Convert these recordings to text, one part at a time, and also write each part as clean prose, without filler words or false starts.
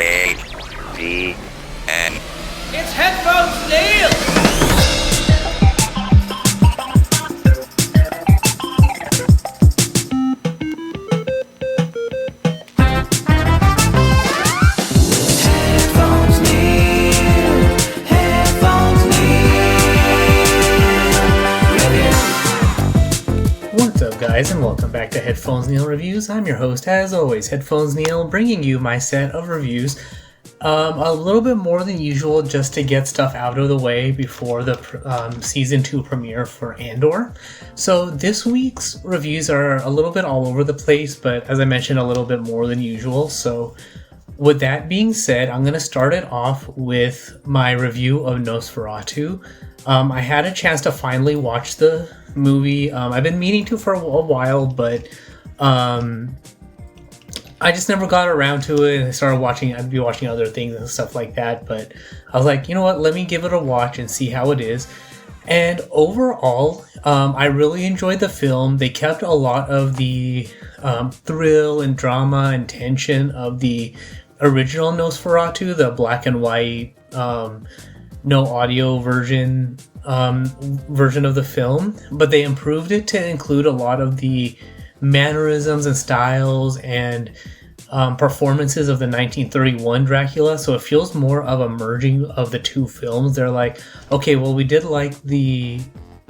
A-D-N. It's HeadphonesNeil! What's up, guys, and welcome back to HeadphonesNeil Reviews. I'm your host, as always, HeadphonesNeil, bringing you my set of reviews. A little bit more than usual, just to get stuff out of the way before the season 2 premiere for Andor. So this week's reviews are a little bit all over the place, but as I mentioned, a little bit more than usual. So with that being said, I'm going to start it off with my review of Nosferatu. I had a chance to finally watch the movie. I've been meaning to for a while, but I just never got around to it. I started watching, I'd be watching other things and stuff like that, but I was like, you know what, let me give it a watch and see how it is. And overall, I really enjoyed the film. They kept a lot of the thrill and drama and tension of the original Nosferatu, the black and white, no audio version of the film, but they improved it to include a lot of the mannerisms and styles and performances of the 1931 Dracula. So it feels more of a merging of the two films. They're like, okay, well, we did like the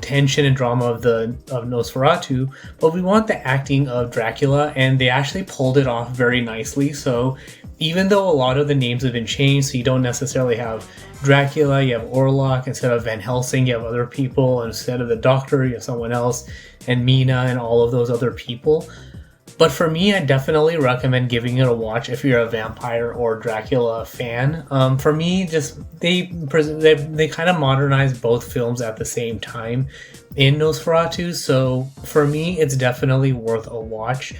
tension and drama of Nosferatu, but we want the acting of Dracula, and they actually pulled it off very nicely. So even though a lot of the names have been changed, so you don't necessarily have Dracula, you have Orlok. Instead of Van Helsing, you have other people. Instead of the Doctor, you have someone else, and Mina and all of those other people. But for me, I definitely recommend giving it a watch if you're a vampire or Dracula fan. For me, just they kind of modernized both films at the same time in Nosferatu. So for me, it's definitely worth a watch.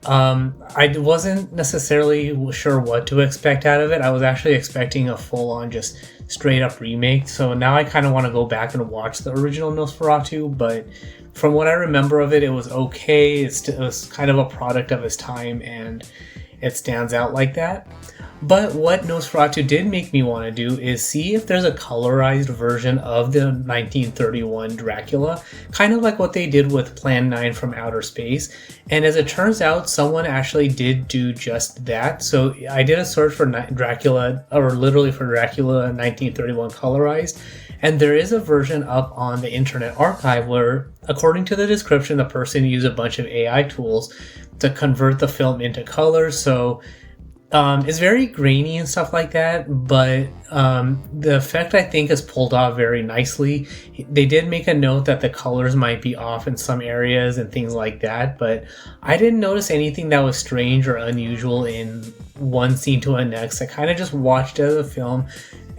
I wasn't necessarily sure what to expect out of it. I was actually expecting a full-on just straight up remake. So now I kind of want to go back and watch the original Nosferatu, but from what I remember of it, it was okay. It was kind of a product of its time, and it stands out like that. But what Nosferatu did make me want to do is see if there's a colorized version of the 1931 Dracula, kind of like what they did with Plan 9 from Outer Space. And as it turns out, someone actually did do just that. So I did a search for Dracula, or literally for Dracula 1931 colorized, and there is a version up on the Internet Archive where, according to the description, the person used a bunch of AI tools to convert the film into color. So it's very grainy and stuff like that, but the effect, I think, is pulled off very nicely. They did make a note that the colors might be off in some areas and things like that, but I didn't notice anything that was strange or unusual in one scene to the next. I kind of just watched it as a film.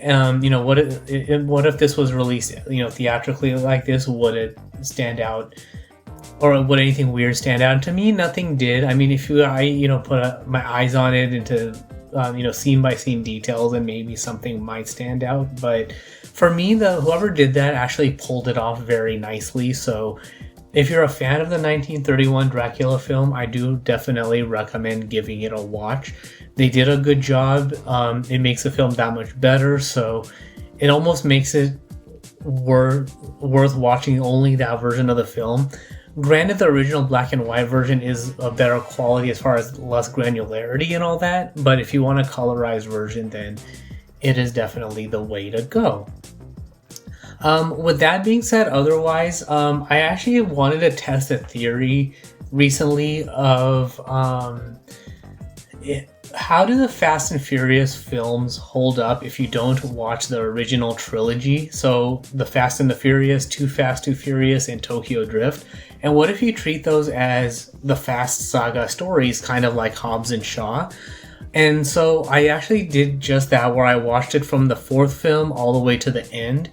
What if this was released, theatrically like this? Would it stand out? Or would anything weird stand out? And to me, nothing did. I mean, if I put my eyes on it into, scene by scene details, and maybe something might stand out. But for me, whoever did that actually pulled it off very nicely. So if you're a fan of the 1931 Dracula film, I do definitely recommend giving it a watch. They did a good job. It makes the film that much better. So it almost makes it worth watching only that version of the film. Granted, the original black and white version is a better quality as far as less granularity and all that, but if you want a colorized version, then it is definitely the way to go. With that being said, otherwise, I actually wanted to test a theory recently of how do the Fast and Furious films hold up if you don't watch the original trilogy? So the Fast and the Furious, Too Fast, Too Furious, and Tokyo Drift. And what if you treat those as the Fast Saga stories, kind of like Hobbs and Shaw? And so I actually did just that, where I watched it from the fourth film all the way to the end,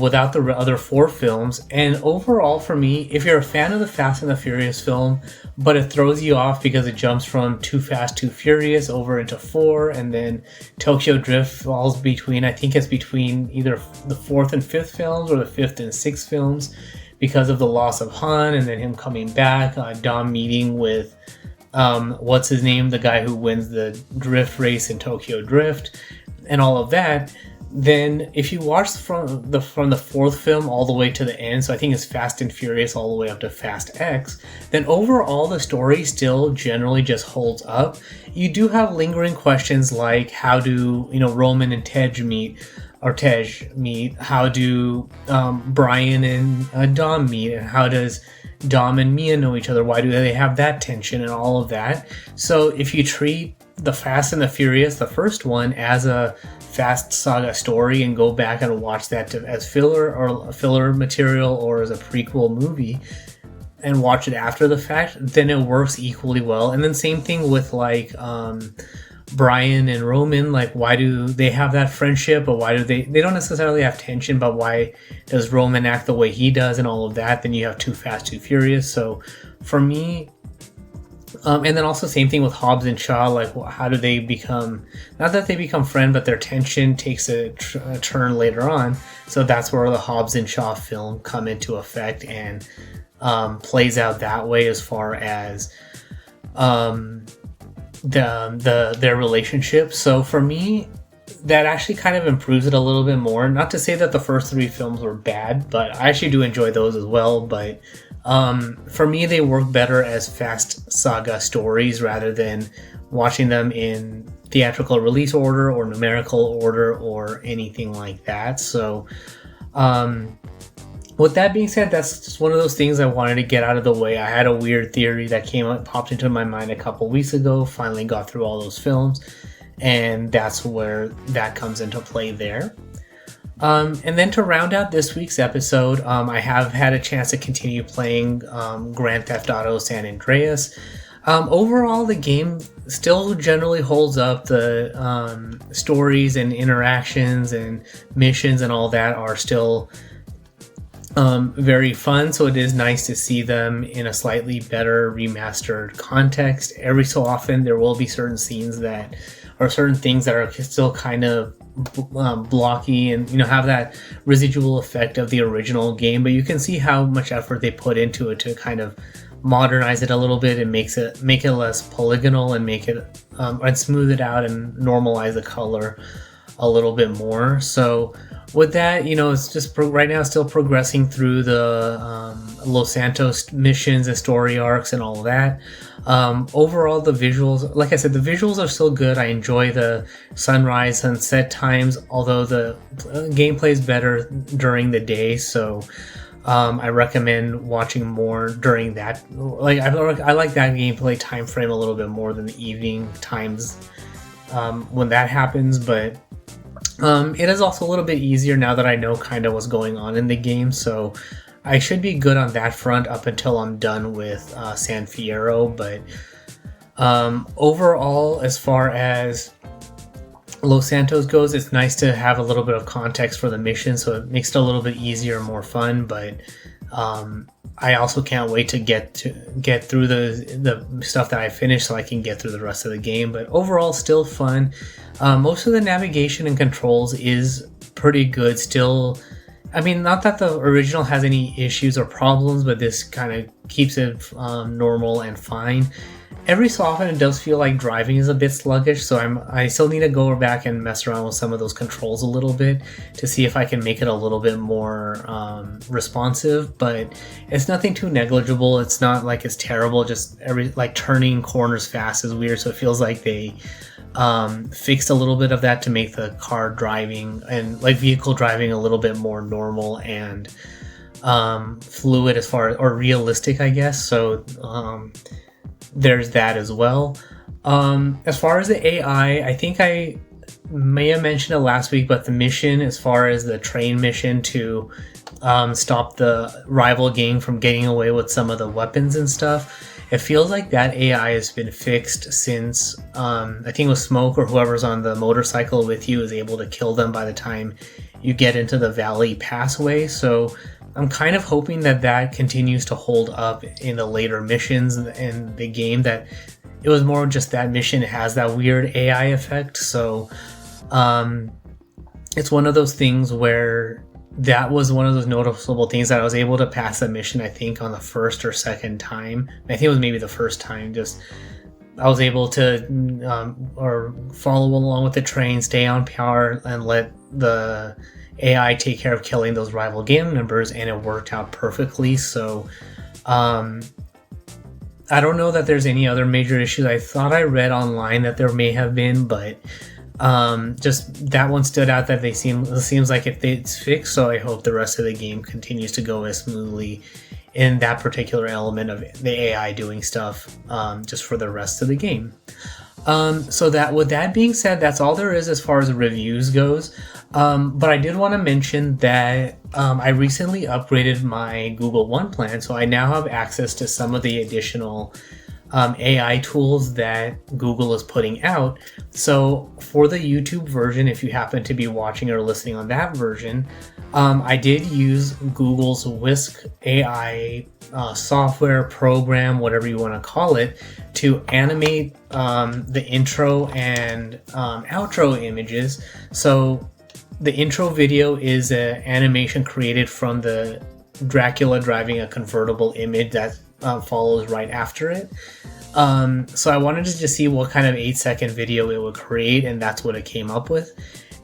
without the other four films. And overall, for me, if you're a fan of the Fast and the Furious film, but it throws you off because it jumps from Too Fast, Too Furious over into 4, and then Tokyo Drift falls between, I think it's between either the 4th and 5th films or the 5th and 6th films, because of the loss of Han and then him coming back, Dom meeting with what's his name, the guy who wins the drift race in Tokyo Drift, and all of that, then if you watch from the fourth film all the way to the end, so I think it's Fast and Furious all the way up to Fast X, then overall the story still generally just holds up. You do have lingering questions like how do Roman and Tej meet, how do Brian and Dom meet, and how does Dom and Mia know each other, why do they have that tension and all of that. So if you treat the Fast and the Furious, the first one, as a Fast Saga story and go back and watch that as filler material or as a prequel movie and watch it after the fact, then it works equally well. And then same thing with like Brian and Roman, like why do they have that friendship, but why do they don't necessarily have tension, but why does Roman act the way he does and all of that? Then you have Too Fast, Too Furious. So for me, and then also same thing with Hobbs and Shaw, like how do they become, not that they become friends, but their tension takes a turn later on. So that's where the Hobbs and Shaw film come into effect and plays out that way as far as their relationship. So for me, that actually kind of improves it a little bit more. Not to say that the first three films were bad, but I actually do enjoy those as well. But for me, they work better as Fast Saga stories rather than watching them in theatrical release order or numerical order or anything like that. So with that being said, that's just one of those things I wanted to get out of the way. I had a weird theory that popped into my mind a couple weeks ago, finally got through all those films, and that's where that comes into play there. And then to round out this week's episode, I have had a chance to continue playing Grand Theft Auto San Andreas. Overall, the game still generally holds up. The stories and interactions and missions and all that are still very fun, so it is nice to see them in a slightly better remastered context. Every so often there will be certain scenes that or certain things that are still kind of blocky and have that residual effect of the original game, but you can see how much effort they put into it to kind of modernize it a little bit and make it less polygonal and make it and smooth it out and normalize the color a little bit more. So with that, it's just right now still progressing through the Los Santos missions and story arcs and all of that. Overall, the visuals, like I said, the visuals are still good. I enjoy the sunrise, sunset times, although the gameplay is better during the day. So I recommend watching more during that. Like I like that gameplay time frame a little bit more than the evening times when that happens, but it is also a little bit easier now that I know kind of what's going on in the game, so I should be good on that front up until I'm done with San Fierro. But overall, as far as Los Santos goes, it's nice to have a little bit of context for the mission, so it makes it a little bit easier and more fun. But I also can't wait to get through the stuff that I finished so I can get through the rest of the game. But overall, still fun. Most of the navigation and controls is pretty good still. I mean, not that the original has any issues or problems, but this kind of keeps it normal and fine. Every so often it does feel like driving is a bit sluggish, so I still need to go back and mess around with some of those controls a little bit to see if I can make it a little bit more responsive, but it's nothing too negligible. It's not like it's terrible, just turning corners fast is weird, so it feels like they fixed a little bit of that to make the car driving and vehicle driving a little bit more normal and fluid as far as, or realistic, I guess. So there's that as well. As far as the AI, I think I may have mentioned it last week, but the mission, as far as the train mission to stop the rival gang from getting away with some of the weapons and stuff, it feels like that AI has been fixed since I think it was Smoke or whoever's on the motorcycle with you is able to kill them by the time you get into the Valley Passway. So I'm kind of hoping that continues to hold up in the later missions in the game, that it was more just that mission has that weird AI effect. So it's one of those things where that was one of those noticeable things that I was able to pass the mission, I think, on the first or second time. I think it was maybe the first time, just I was able to or follow along with the train, stay on power, and let the AI take care of killing those rival gang members, and it worked out perfectly. So I don't know that there's any other major issues. I thought I read online that there may have been, but just that one stood out, that it seems like it's fixed. So I hope the rest of the game continues to go as smoothly in that particular element of the AI doing stuff, just for the rest of the game. So that, with that being said, that's all there is as far as reviews goes. But I did want to mention that I recently upgraded my Google One plan, so I now have access to some of the additional AI tools that Google is putting out. So for the YouTube version, if you happen to be watching or listening on that version, I did use Google's Whisk AI software program, whatever you want to call it, to animate the intro and outro images. So the intro video is an animation created from the Dracula driving a convertible image that follows right after it. So I wanted to just see what kind of 8-second video it would create, and that's what it came up with.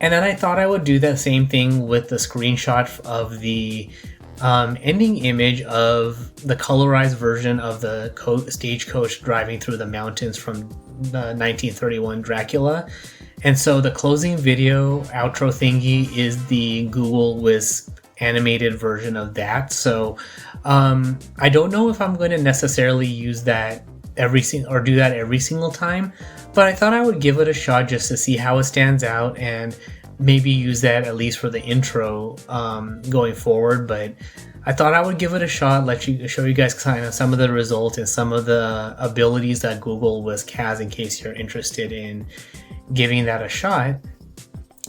And then I thought I would do that same thing with the screenshot of the ending image of the colorized version of the stagecoach driving through the mountains from the 1931 Dracula. And so the closing video outro thingy is the Google Whisk animated version of that. So I don't know if I'm going to necessarily use that every single time, but I thought I would give it a shot just to see how it stands out, and maybe use that at least for the intro going forward. But I thought I would give it a shot, show you guys kind of some of the results and some of the abilities that Google Whisk has, in case you're interested in giving that a shot.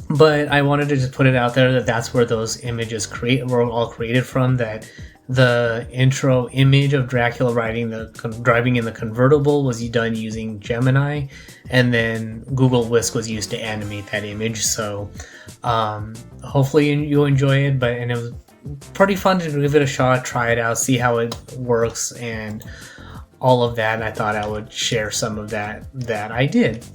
But I wanted to just put it out there that that's where those images were all created from, that the intro image of Dracula driving in the convertible was done using Gemini, and then Google Whisk was used to animate that image. So hopefully you enjoy it, and it was pretty fun to give it a shot, try it out, see how it works, and all of that. And I thought I would share some of that I did.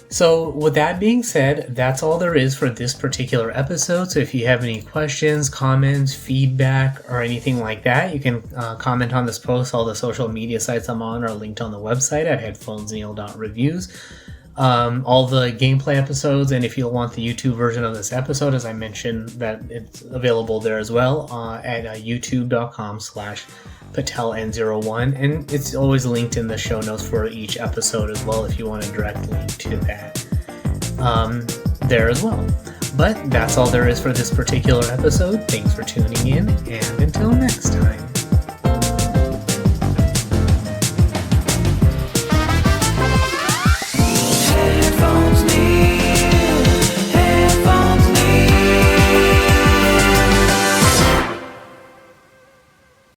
So with that being said, that's all there is for this particular episode. So if you have any questions, comments, feedback, or anything like that, you can comment on this post. All the social media sites I'm on are linked on the website at HeadphonesNeil.reviews. All the gameplay episodes, and if you want the YouTube version of this episode, as I mentioned, that it's available there as well at youtube.com/PatelN01, and it's always linked in the show notes for each episode as well if you want a direct link to that there as well. But that's all there is for this particular episode. Thanks for tuning in, and until next time.